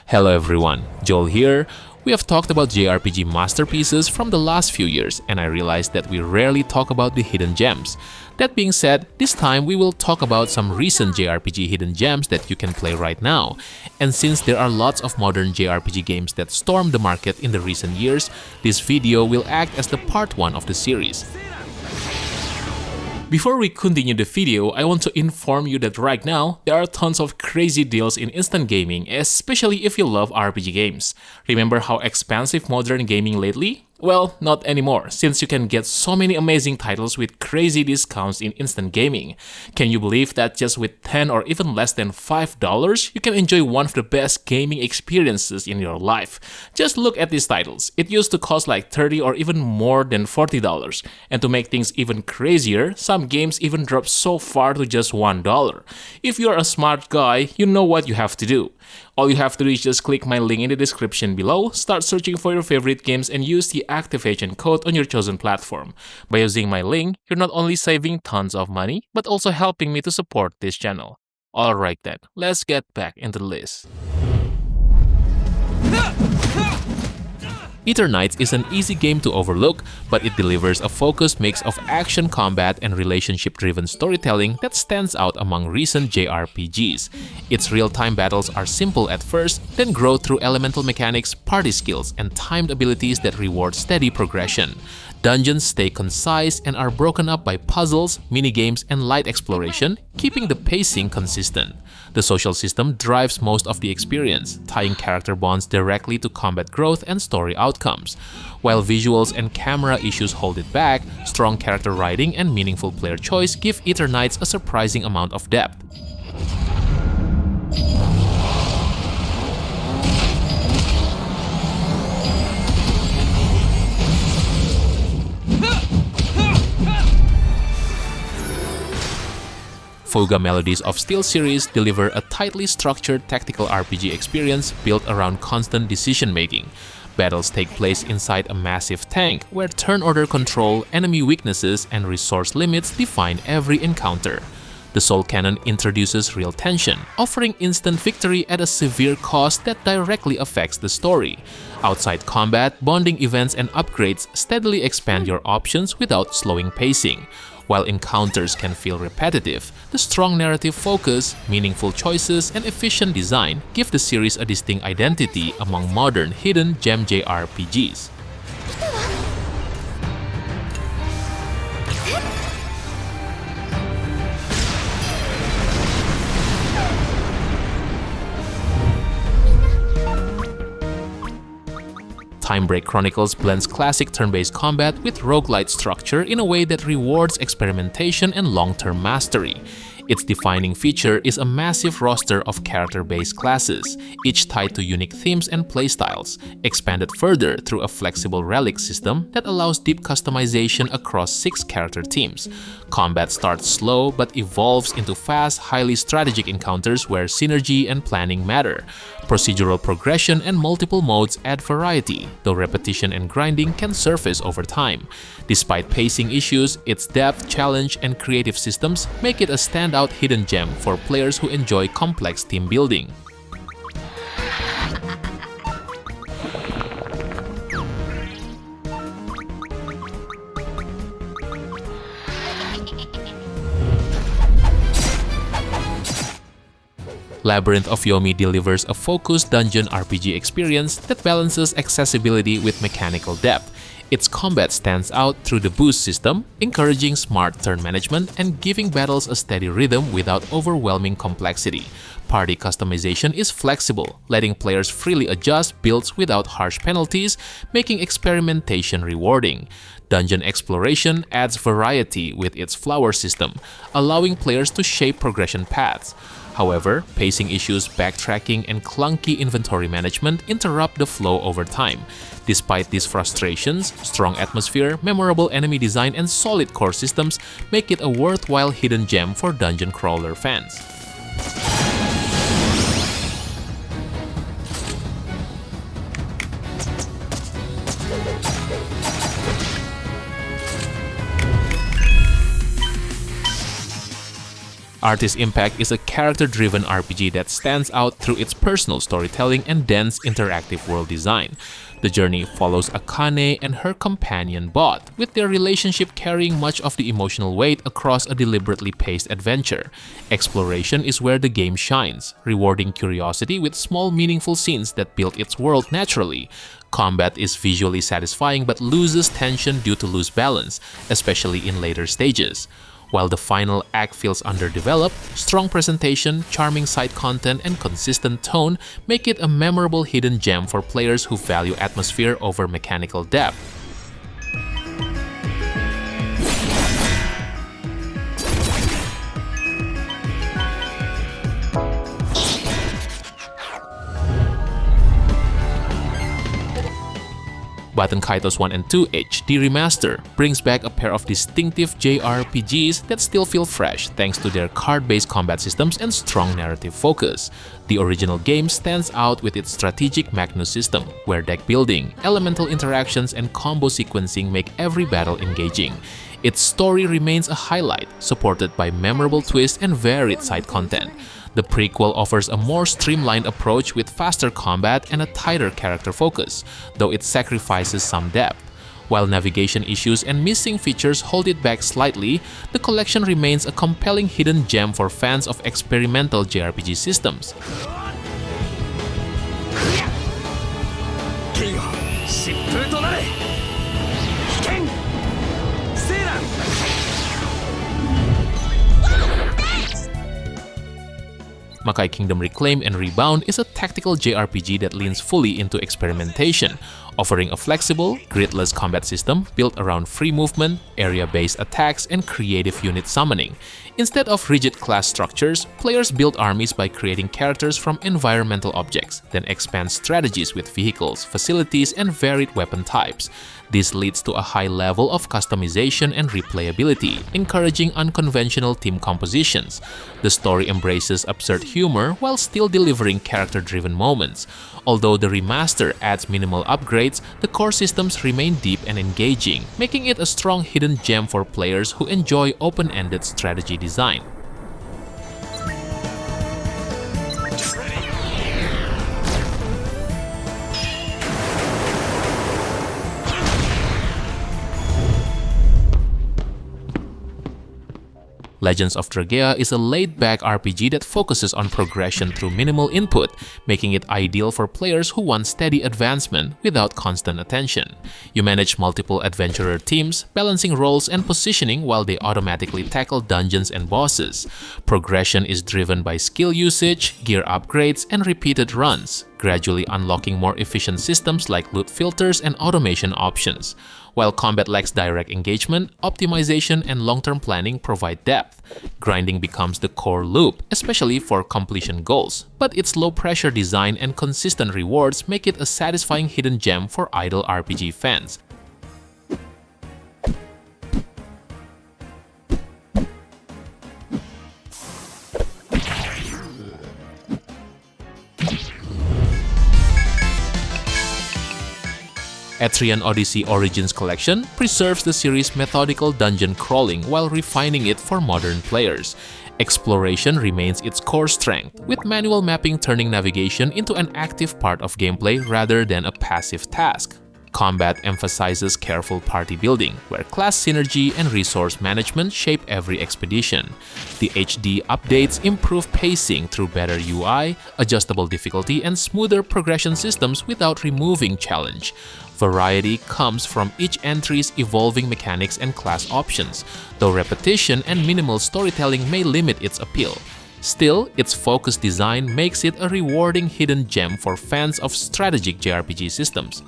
Hello everyone, Joel here. We have talked about JRPG masterpieces from the last few years, and I realized that we rarely talk about the hidden gems. That being said, this time we will talk about some recent JRPG hidden gems that you can play right now. And since there are lots of modern JRPG games that stormed the market in the recent years, this video will act as the part 1 of the series. Before we continue the video, I want to inform you that right now, there are tons of crazy deals in instant gaming, especially if you love RPG games. Remember how expensive modern gaming lately? Well, not anymore, since you can get so many amazing titles with crazy discounts in instant gaming. Can you believe that just with $10 or even less than $5, you can enjoy one of the best gaming experiences in your life? Just look at these titles. It used to cost like $30 or even more than $40. And to make things even crazier, some games even drop so far to just $1. If you're a smart guy, you know what you have to do. All you have to do is just click my link in the description below, start searching for your favorite games, and use the activation code on your chosen platform. By using my link, you're not only saving tons of money, but also helping me to support this channel. Alright then, let's get back into the list. Eternights is an easy game to overlook, but it delivers a focused mix of action, combat, and relationship-driven storytelling that stands out among recent JRPGs. Its real-time battles are simple at first, then grow through elemental mechanics, party skills, and timed abilities that reward steady progression. Dungeons stay concise and are broken up by puzzles, minigames, and light exploration, keeping the pacing consistent. The social system drives most of the experience, tying character bonds directly to combat growth and story outcomes. While visuals and camera issues hold it back, strong character writing and meaningful player choice give Eternights a surprising amount of depth. Fuga Melodies of Steel series deliver a tightly structured tactical RPG experience built around constant decision-making. Battles take place inside a massive tank, where turn order control, enemy weaknesses, and resource limits define every encounter. The Soul Cannon introduces real tension, offering instant victory at a severe cost that directly affects the story. Outside combat, bonding events and upgrades steadily expand your options without slowing pacing. While encounters can feel repetitive, the strong narrative focus, meaningful choices, and efficient design give the series a distinct identity among modern hidden gem JRPGs. Timebreak Chronicles blends classic turn-based combat with roguelite structure in a way that rewards experimentation and long-term mastery. Its defining feature is a massive roster of character-based classes, each tied to unique themes and playstyles, expanded further through a flexible relic system that allows deep customization across 6 character teams. Combat starts slow but evolves into fast, highly strategic encounters where synergy and planning matter. Procedural progression and multiple modes add variety, though repetition and grinding can surface over time. Despite pacing issues, its depth, challenge, and creative systems make it a standout hidden gem for players who enjoy complex team building. Labyrinth of Yomi delivers a focused dungeon RPG experience that balances accessibility with mechanical depth. Its combat stands out through the boost system, encouraging smart turn management and giving battles a steady rhythm without overwhelming complexity. Party customization is flexible, letting players freely adjust builds without harsh penalties, making experimentation rewarding. Dungeon exploration adds variety with its flower system, allowing players to shape progression paths. However, pacing issues, backtracking, and clunky inventory management interrupt the flow over time. Despite these frustrations, strong atmosphere, memorable enemy design, and solid core systems make it a worthwhile hidden gem for dungeon crawler fans. Artis Impact is a character-driven RPG that stands out through its personal storytelling and dense interactive world design. The journey follows Akane and her companion Bot, with their relationship carrying much of the emotional weight across a deliberately paced adventure. Exploration is where the game shines, rewarding curiosity with small meaningful scenes that build its world naturally. Combat is visually satisfying but loses tension due to loose balance, especially in later stages. While the final act feels underdeveloped, strong presentation, charming side content, and consistent tone make it a memorable hidden gem for players who value atmosphere over mechanical depth. Baten Kaitos 1 and 2 HD Remaster brings back a pair of distinctive JRPGs that still feel fresh thanks to their card-based combat systems and strong narrative focus. The original game stands out with its strategic Magnus system, where deck building, elemental interactions, and combo sequencing make every battle engaging. Its story remains a highlight, supported by memorable twists and varied side content. The prequel offers a more streamlined approach with faster combat and a tighter character focus, though it sacrifices some depth. While navigation issues and missing features hold it back slightly, the collection remains a compelling hidden gem for fans of experimental JRPG systems. Makai Kingdom Reclaim and Rebound is a tactical JRPG that leans fully into experimentation, offering a flexible, gridless combat system built around free movement, area-based attacks, and creative unit summoning. Instead of rigid class structures, players build armies by creating characters from environmental objects, then expand strategies with vehicles, facilities, and varied weapon types. This leads to a high level of customization and replayability, encouraging unconventional team compositions. The story embraces absurd humor while still delivering character-driven moments. Although the remaster adds minimal upgrades, the core systems remain deep and engaging, making it a strong hidden gem for players who enjoy open-ended strategy design. Legends of Dragaea is a laid-back RPG that focuses on progression through minimal input, making it ideal for players who want steady advancement without constant attention. You manage multiple adventurer teams, balancing roles and positioning while they automatically tackle dungeons and bosses. Progression is driven by skill usage, gear upgrades, and repeated runs, gradually unlocking more efficient systems like loot filters and automation options. While combat lacks direct engagement, optimization and long-term planning provide depth. Grinding becomes the core loop, especially for completion goals, but its low-pressure design and consistent rewards make it a satisfying hidden gem for idle RPG fans. Etrian Odyssey Origins Collection preserves the series' methodical dungeon crawling while refining it for modern players. Exploration remains its core strength, with manual mapping turning navigation into an active part of gameplay rather than a passive task. Combat emphasizes careful party building, where class synergy and resource management shape every expedition. The HD updates improve pacing through better UI, adjustable difficulty, and smoother progression systems without removing challenge. Variety comes from each entry's evolving mechanics and class options, though repetition and minimal storytelling may limit its appeal. Still, its focused design makes it a rewarding hidden gem for fans of strategic JRPG systems.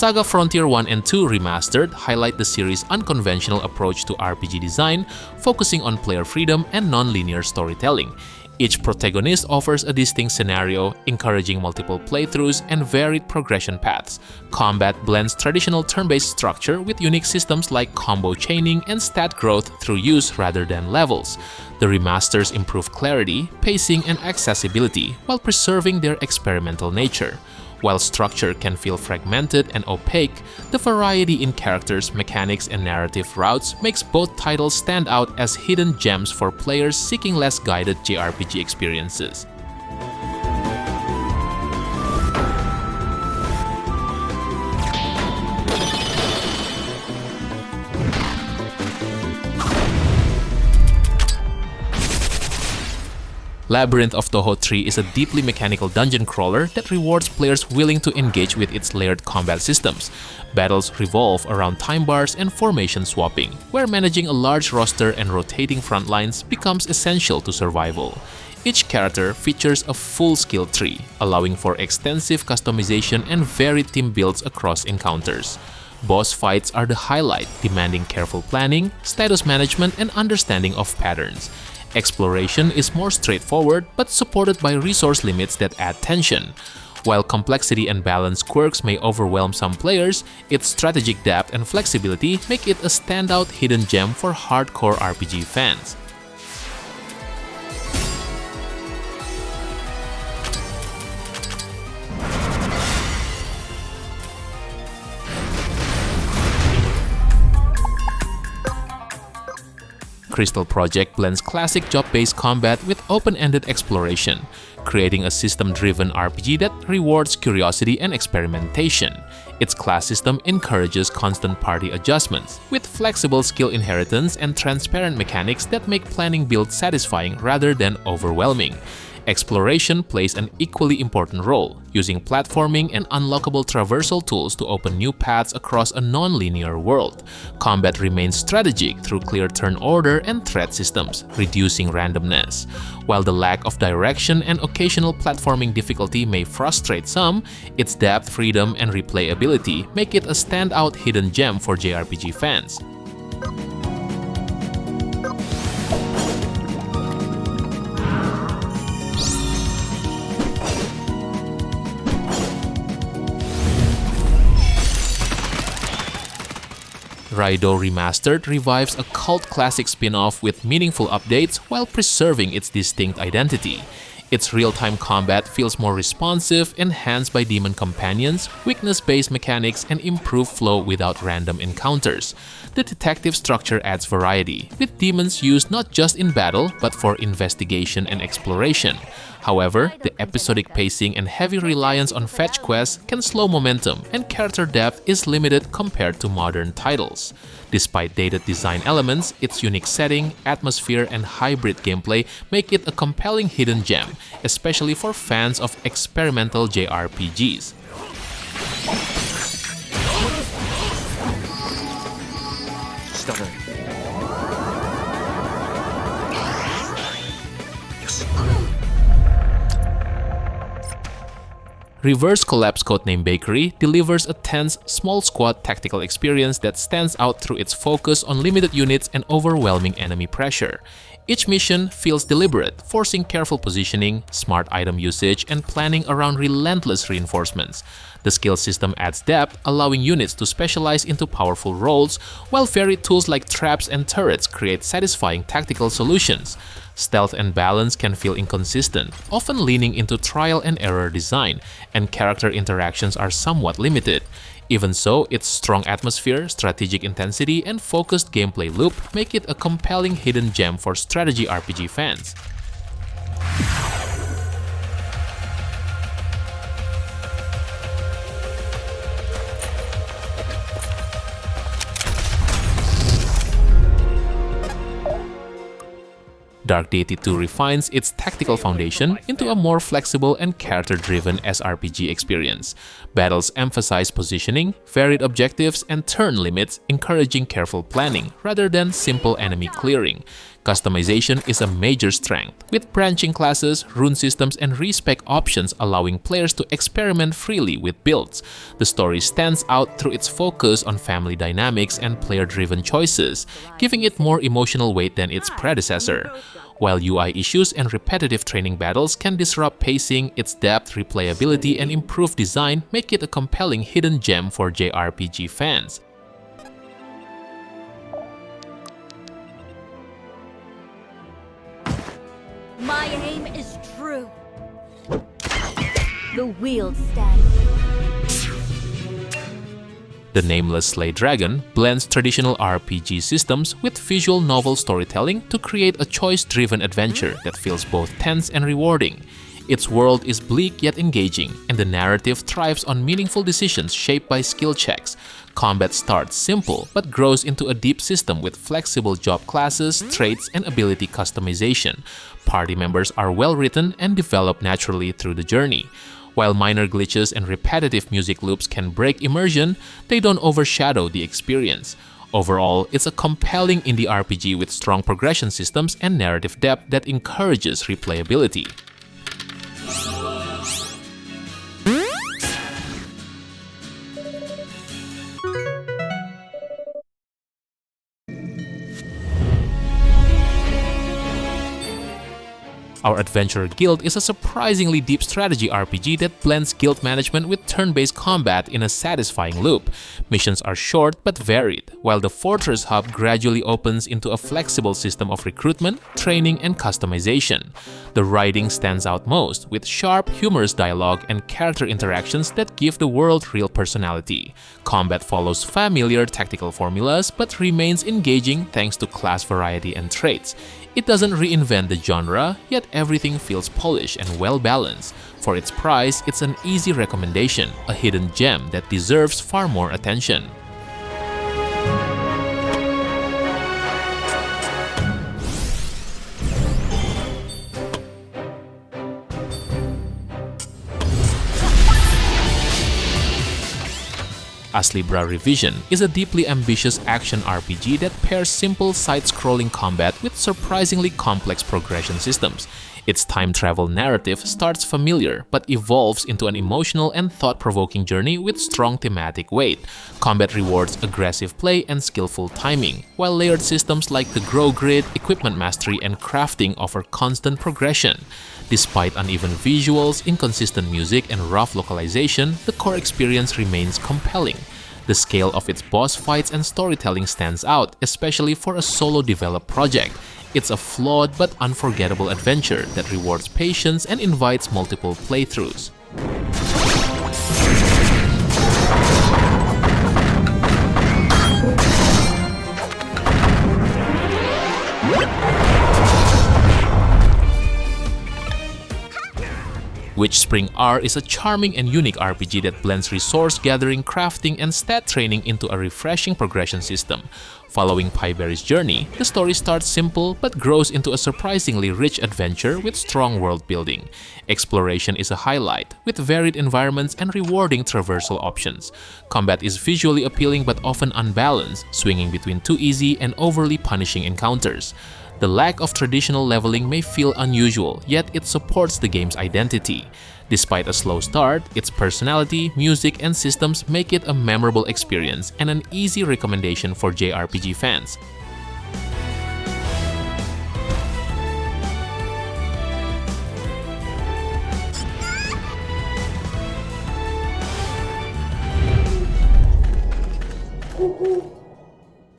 SaGa Frontier 1 and 2 Remastered highlight the series' unconventional approach to RPG design, focusing on player freedom and non-linear storytelling. Each protagonist offers a distinct scenario, encouraging multiple playthroughs and varied progression paths. Combat blends traditional turn-based structure with unique systems like combo chaining and stat growth through use rather than levels. The remasters improve clarity, pacing, and accessibility while preserving their experimental nature. While structure can feel fragmented and opaque, the variety in characters, mechanics, and narrative routes makes both titles stand out as hidden gems for players seeking less guided JRPG experiences. Labyrinth of Touhou 3 is a deeply mechanical dungeon crawler that rewards players willing to engage with its layered combat systems. Battles revolve around time bars and formation swapping, where managing a large roster and rotating front lines becomes essential to survival. Each character features a full skill tree, allowing for extensive customization and varied team builds across encounters. Boss fights are the highlight, demanding careful planning, status management, and understanding of patterns. Exploration is more straightforward but supported by resource limits that add tension. While complexity and balance quirks may overwhelm some players, its strategic depth and flexibility make it a standout hidden gem for hardcore RPG fans. Crystal Project blends classic job-based combat with open-ended exploration, creating a system-driven RPG that rewards curiosity and experimentation. Its class system encourages constant party adjustments, with flexible skill inheritance and transparent mechanics that make planning builds satisfying rather than overwhelming. Exploration plays an equally important role, using platforming and unlockable traversal tools to open new paths across a non-linear world. Combat remains strategic through clear turn order and threat systems, reducing randomness. While the lack of direction and occasional platforming difficulty may frustrate some, its depth, freedom, and replayability make it a standout hidden gem for JRPG fans. RAIDOU Remastered revives a cult classic spin-off with meaningful updates while preserving its distinct identity. Its real-time combat feels more responsive, enhanced by demon companions, weakness-based mechanics, and improved flow without random encounters. The detective structure adds variety, with demons used not just in battle but for investigation and exploration. However, the episodic pacing and heavy reliance on fetch quests can slow momentum, and character depth is limited compared to modern titles. Despite dated design elements, its unique setting, atmosphere, and hybrid gameplay make it a compelling hidden gem, especially for fans of experimental JRPGs. Reverse Collapse Codename Bakery delivers a tense, small squad tactical experience that stands out through its focus on limited units and overwhelming enemy pressure. Each mission feels deliberate, forcing careful positioning, smart item usage, and planning around relentless reinforcements. The skill system adds depth, allowing units to specialize into powerful roles, while varied tools like traps and turrets create satisfying tactical solutions. Stealth and balance can feel inconsistent, often leaning into trial and error design, and character interactions are somewhat limited. Even so, its strong atmosphere, strategic intensity, and focused gameplay loop make it a compelling hidden gem for strategy RPG fans. Dark Deity 2 refines its tactical foundation into a more flexible and character-driven SRPG experience. Battles emphasize positioning, varied objectives, and turn limits, encouraging careful planning rather than simple enemy clearing. Customization is a major strength, with branching classes, rune systems, and respec options allowing players to experiment freely with builds. The story stands out through its focus on family dynamics and player-driven choices, giving it more emotional weight than its predecessor. While UI issues and repetitive training battles can disrupt pacing, its depth, replayability, and improved design make it a compelling hidden gem for JRPG fans. My aim is true. The wheel stands. The Nameless Slay Dragon blends traditional RPG systems with visual novel storytelling to create a choice-driven adventure that feels both tense and rewarding. Its world is bleak yet engaging, and the narrative thrives on meaningful decisions shaped by skill checks. Combat starts simple but grows into a deep system with flexible job classes, traits, and ability customization. Party members are well written and develop naturally through the journey. While minor glitches and repetitive music loops can break immersion, they don't overshadow the experience. Overall, it's a compelling indie RPG with strong progression systems and narrative depth that encourages replayability. Our Adventurer Guild is a surprisingly deep strategy RPG that blends guild management with turn-based combat in a satisfying loop. Missions are short but varied, while the Fortress Hub gradually opens into a flexible system of recruitment, training, and customization. The writing stands out most, with sharp, humorous dialogue and character interactions that give the world real personality. Combat follows familiar tactical formulas but remains engaging thanks to class variety and traits. It doesn't reinvent the genre, yet everything feels polished and well-balanced. For its price, it's an easy recommendation, a hidden gem that deserves far more attention. ASTLIBRA Revision is a deeply ambitious action RPG that pairs simple side-scrolling combat with surprisingly complex progression systems. Its time travel narrative starts familiar but evolves into an emotional and thought-provoking journey with strong thematic weight. Combat rewards aggressive play and skillful timing, while layered systems like the Grow Grid, equipment mastery, and crafting offer constant progression. Despite uneven visuals, inconsistent music, and rough localization, the core experience remains compelling. The scale of its boss fights and storytelling stands out, especially for a solo-developed project. It's a flawed but unforgettable adventure that rewards patience and invites multiple playthroughs. WitchSpring R is a charming and unique RPG that blends resource gathering, crafting, and stat training into a refreshing progression system. Following Pieberry's journey, the story starts simple but grows into a surprisingly rich adventure with strong world building. Exploration is a highlight, with varied environments and rewarding traversal options. Combat is visually appealing but often unbalanced, swinging between too easy and overly punishing encounters. The lack of traditional leveling may feel unusual, yet it supports the game's identity. Despite a slow start, its personality, music, and systems make it a memorable experience and an easy recommendation for JRPG fans.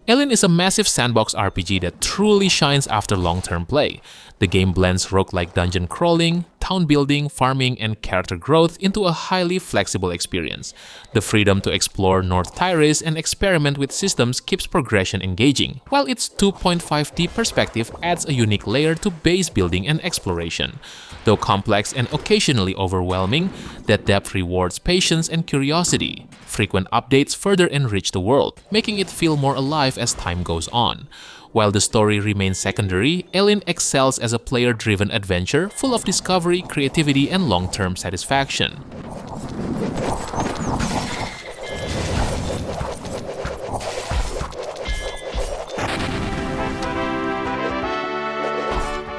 Elin is a massive sandbox RPG that truly shines after long-term play. The game blends roguelike dungeon crawling, town building, farming, and character growth into a highly flexible experience. The freedom to explore North Tyrese and experiment with systems keeps progression engaging, while its 2.5D perspective adds a unique layer to base building and exploration. Though complex and occasionally overwhelming, that depth rewards patience and curiosity. Frequent updates further enrich the world, making it feel more alive as time goes on. While the story remains secondary, Elin excels as a player-driven adventure full of discovery, creativity, and long-term satisfaction.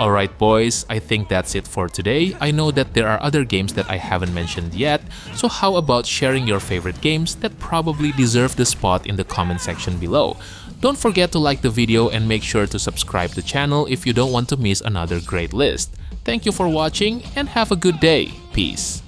Alright boys, I think that's it for today. I know that there are other games that I haven't mentioned yet, so how about sharing your favorite games that probably deserve the spot in the comment section below. Don't forget to like the video and make sure to subscribe to the channel if you don't want to miss another great list. Thank you for watching and have a good day. Peace.